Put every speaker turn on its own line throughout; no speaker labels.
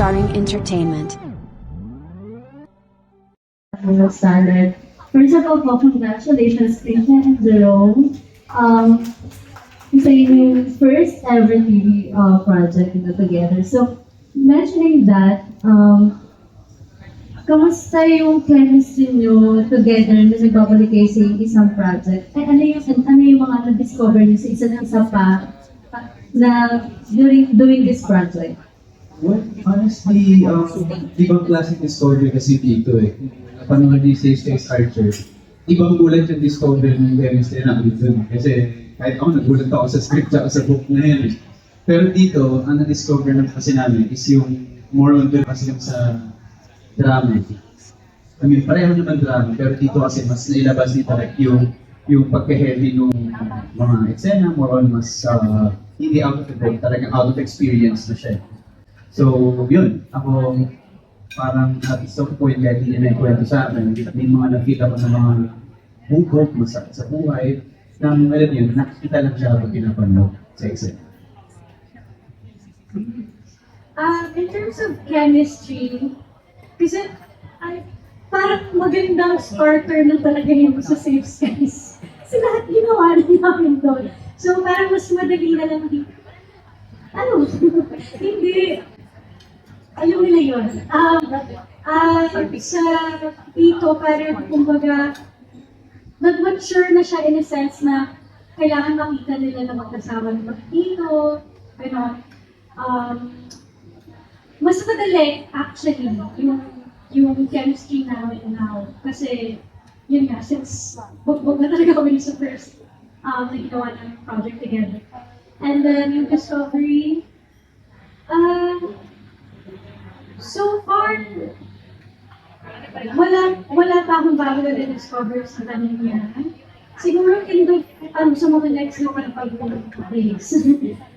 Starring Entertainment.
Standard. First of all, congratulations, Christian and Jerome. Sa inyong first ever TV project together. So, mentioning that, kamusta yung chemistry nyo together na nagbabalik kayo sa isang project? Ano yung mga na-discover nyo sa isa't isa pa na during doing this project?
Well, honestly, ibang classic discovery kasi dito eh. Napanood ni Stace Archer, ibang gulat yung discovery ng chemistry namin dun. Kasi kahit ako, nagulat ako sa script at sa book na yun eh. Pero dito, ang na-discover naman kasi namin is yung more on dun kasi yung sa drama. I mean, pareho naman drama, pero dito kasi mas nailabas ni Tarek yung pagka-heavy nung mga eksena, more on mas hindi out of the book, talagang out of experience na siya. So, yun, ako parang at some point kahit hindi na ikwento sa akin, may mga nakita ko ng mga hukok, masakit sa buhay, nang alam yun, nakikita lang siya pag pinapanood sa exam.
In terms of chemistry, kasi parang magandang starter na talaga yun sa Safe Skies. Kasi lahat ginawa na namin doon. So parang mas madali na lang dito. Ano? Hindi. Alam nila yun. Sa dito, parang kumbaga, nag-mature na siya in a sense na kailangan makita nila na magkasama ng dito. Pero, mas madali actually yung chemistry namin now. Kasi, yun nga, since bugbog na talaga kami sa first na ginawa ng project together. And then yung discovery, so far, wala pa akong bago na discover sa kanya. Siguro sa mga next na pag-days.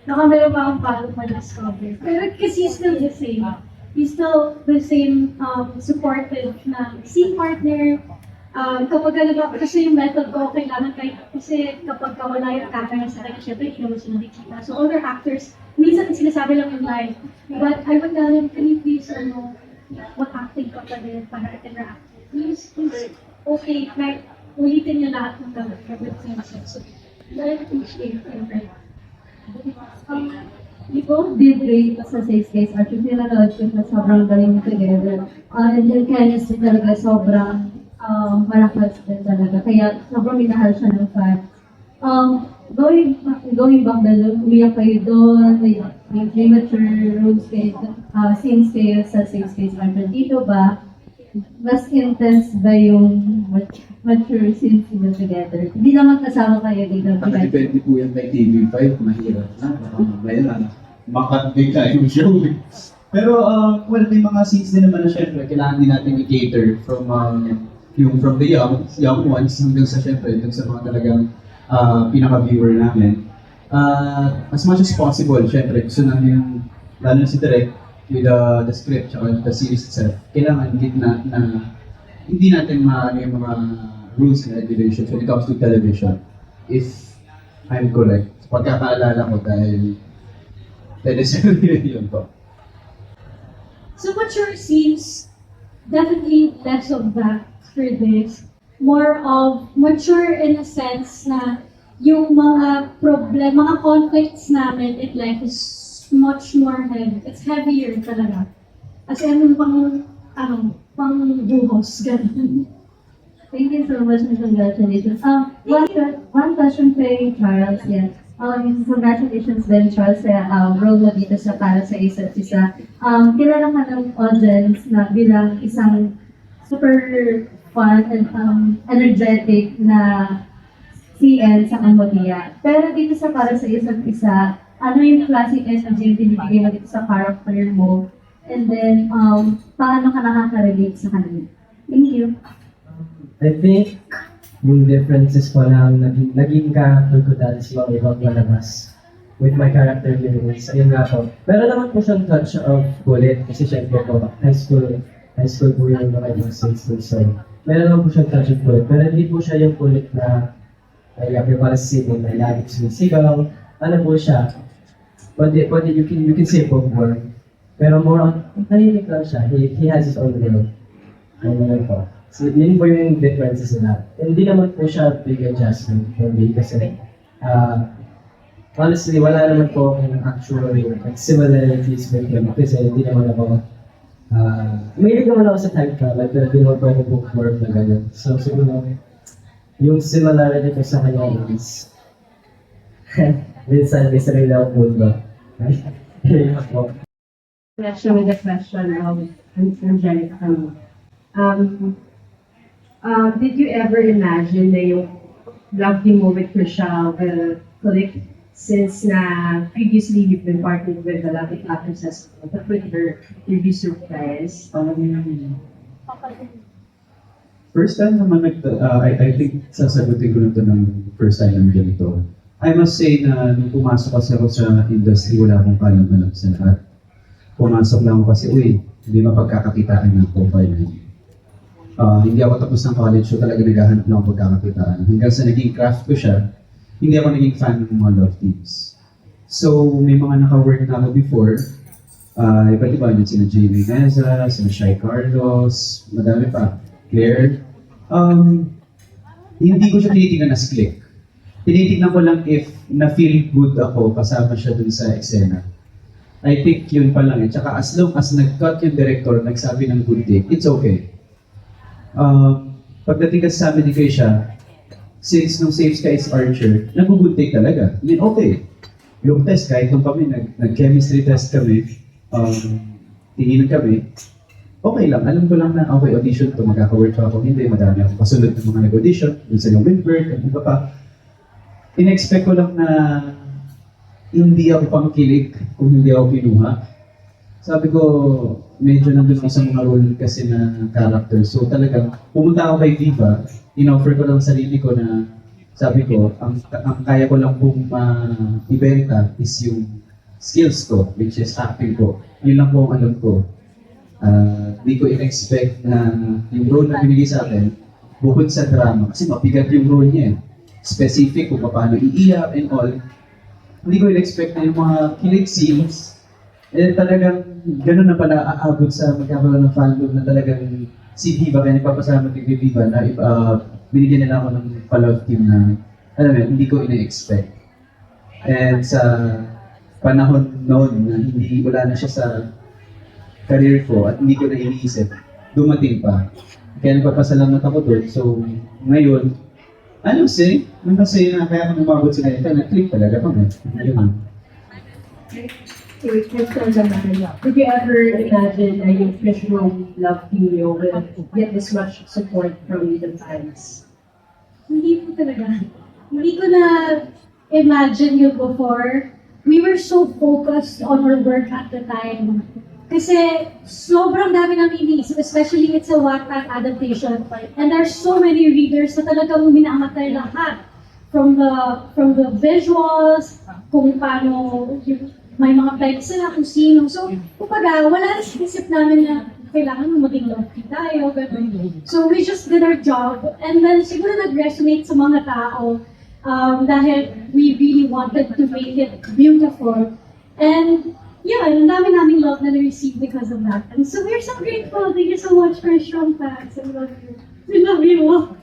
Baka meron pa akong bago ma-discover. Pero kasi he's still the same. He's still the same supportive na scene partner. Kapag kasi yung method ko, kailangan kasi kapag wala yung camera sa akin, syempre hindi naman siya nakikita. So other actors, minsan sinasabi lang yung line. But I would tell him, can you please, what acting ka pa rin para interact? Please, okay, like, ulitin niyo lahat ng gagawin siya. So, I appreciate him, right?
You both did great sa Safe Skies. Actually, nanonood ko na sobrang galing together. And yung chemistry talaga sobrang malakas din talaga. Kaya sobrang minahal siya ng fan. Going back na umiyak kayo doon, may premature rooms kayo, scenes kayo sa Safe Space Archer. Dito ba, mas intense ba yung mature scenes mo together? Hindi naman kasama kayo dito.
Depende po yan kay TV5, mahirap na. Baka makatbigla yung show. Pero, well, may mga scenes din naman na syempre, kailangan din natin i-cater from from the young ones hanggang sa syempre, hanggang sa mga talagang pinaka-viewer namin. As much as possible, syempre, gusto namin, lalo na si Direk, with the script at the series itself, kailangan na hindi natin maano yung mga rules and regulations when it comes to television. If I'm correct, sa pagkakaalala ko dahil teleserye yun po.
So mature scenes, definitely less of that for this. More of mature in a sense na yung mga mga conflicts namin in life is much more heavy. It's heavier talaga. As in, pang buhos, ganun.
Thank you so much and congratulations. One question kay Charles, yes. Congratulations din, Charles, sa role mo dito sa Para sa Isa't Isa. Kilala ka ng audience na bilang isang super fun and energetic na CL sa Cambodia. Pero dito sa Para sa Isa't Isa, ano yung classic energy yung binibigay mo dito sa character mo? And then, paano ka nakaka-relate sa kanila? Thank you.
I think yung differences ko lang naging character ko dahil sa mga ibang malabas with my character lyrics. Ayun nga po. Pero naman po siyang touch of bullet kasi syempre po high school po yung mga ibang scenes po. So, meron naman po siyang touch of bullet. Pero hindi po siya yung bullet na ay para sa singing na laging sumisigaw. Ano po siya? You can say bookworm. Pero more on tahimik lang siya. He has his own world. Ano po. So, yun po yung differences nila. Hindi naman po siya big adjustment for me kasi honestly, wala naman po akong actual like, similarities with him kasi hindi naman ako mahilig naman ako sa time travel pero hindi naman po ako bookworm na gano'n. So siguro, yung similarity ko sa kanya is minsan may sarili akong mundo. Yun po.
Question with the question of Angelica. Did you ever imagine na yung love team mo with Chriselle will click since na previously you've been partnered with a lot of actresses but with her previous surprise?
First time naman I think sasagutin ko na ito ng first time naman ganito. I must say na nung pumasok kasi ako sa industry, wala akong kalam-alam sa lahat. Pumasok lang ako kasi, hindi mapagkakakitaan ng profile na yun. Hindi ako tapos ng college, so talaga naghahanap lang ako pagkakakitaan. Hanggang sa naging craft ko siya, hindi ako naging fan ng mga love teams. So, may mga naka-work na ako before. Iba't iba yun, sina Jamie Meza, sina Shai Carlos, madami pa, Claire. Hindi ko siya tinitingnan as click. Tinitingnan ko lang if na-feel good ako kasama siya dun sa eksena. I think yun pa lang eh. Tsaka as long as nag-cut yung director, nagsabi ng good take, it's okay. Pagdating kasi sa amin ni Keisha, since nung Safe Skies Archer, nag-good take talaga. I mean, okay. Look test, kahit nung kami, nag-chemistry test kami, tinginan kami, okay lang. Alam ko lang na, okay, audition to, magkaka-work pa ako. Hindi, madami ako kasunod ng mga nag-audition, dun sa yung Winberg, at iba pa. In-expect ko lang na hindi ako pangkilig kung hindi ako kinuha. Sabi ko, medyo nandun ako sa mga role kasi na character. So talagang, pumunta ako kay Viva, in-offer ko lang sarili ko na, sabi ko, ang kaya ko lang pong ibenta is yung skills ko, which is acting ko. Yun lang po ang alam ko. Hindi ko in-expect na yung role na binigay sa akin, bukod sa drama, kasi mabigat yung role niya eh. Specific kung paano iiyak and all. Hindi ko in-expect na yung mga kilig scenes, talagang gano'n na pala aabot sa magkakaroon ng fandom na talagang si Viva, kaya nagpapasama kay Viva na binigyan nila ako ng pa-love team na, alam mo, hindi ko ina-expect. And sa panahon noon na wala na siya sa career ko at hindi ko na iniisip, dumating pa. Kaya nagpapasalamat ako doon. So, ngayon, masaya na kaya kung umabot sa ganito, na-click talaga kami. Yun.
Did you ever imagine na yung Chriselle love team will get this much support from the fans?
Hindi po talaga. Hindi ko na imagine yun before. We were so focused on our work at the time. Kasi sobrang dami namin iniisip, especially it's a Wattpad adaptation. And there's so many readers na talagang minamatay lahat. From the visuals, kung paano may mga pegs sila, kung sino. So, kumbaga, wala sa isip namin na kailangan maging lofty tayo. So, we just did our job. And then, siguro nag-resonate sa mga tao dahil we really wanted to make it beautiful. And, yeah, ang dami naming love na na-receive because of that. And so, we're so grateful. Thank you so much for your strong fans. I love you. We love you all.